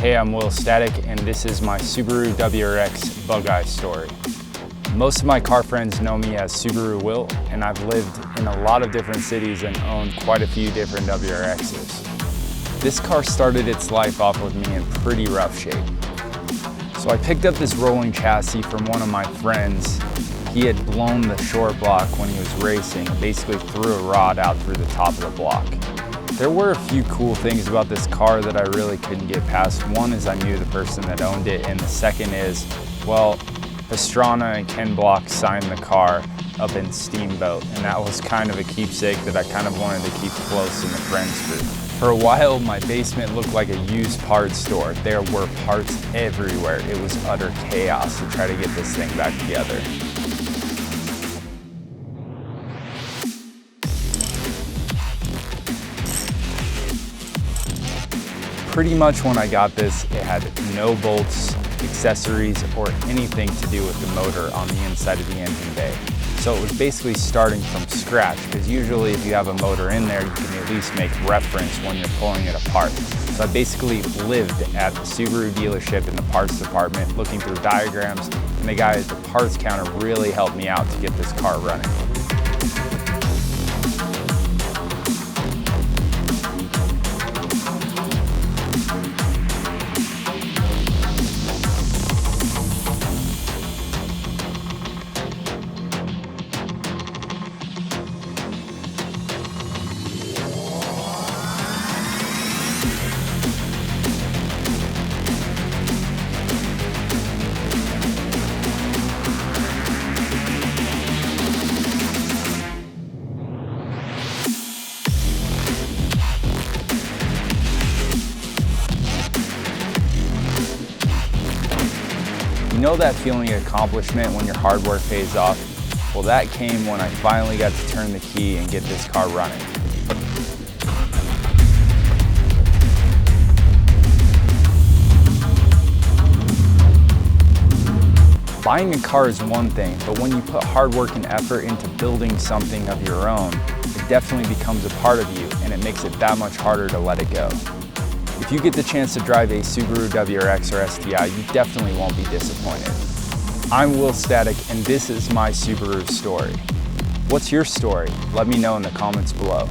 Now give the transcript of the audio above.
Hey, I'm Will Static, and this is my Subaru WRX Bugeye story. Most of my car friends know me as Subaru Will, and I've lived in a lot of different cities and owned quite a few different WRXs. This car started its life off with me in pretty rough shape. So I picked up this rolling chassis from one of my friends. He had blown the short block when he was racing and basically threw a rod out through the top of the block. There were a few cool things about this car that I really couldn't get past. One is I knew the person that owned it, and the second is, well, Pastrana and Ken Block signed the car up in Steamboat, and that was kind of a keepsake that I kind of wanted to keep close in the friends group. For a while, my basement looked like a used parts store. There were parts everywhere. It was utter chaos to try to get this thing back together. Pretty much when I got this, it had no bolts, accessories, or anything to do with the motor on the inside of the engine bay. So it was basically starting from scratch, because usually if you have a motor in there, you can at least make reference when you're pulling it apart. So I basically lived at the Subaru dealership in the parts department, looking through diagrams, and the guy at the parts counter really helped me out to get this car running. You know that feeling of accomplishment when your hard work pays off? Well, that came when I finally got to turn the key and get this car running. Buying a car is one thing, but when you put hard work and effort into building something of your own, it definitely becomes a part of you, and it makes it that much harder to let it go. If you get the chance to drive a Subaru WRX or STI, you definitely won't be disappointed. I'm Will Static, and this is my Subaru story. What's your story? Let me know in the comments below.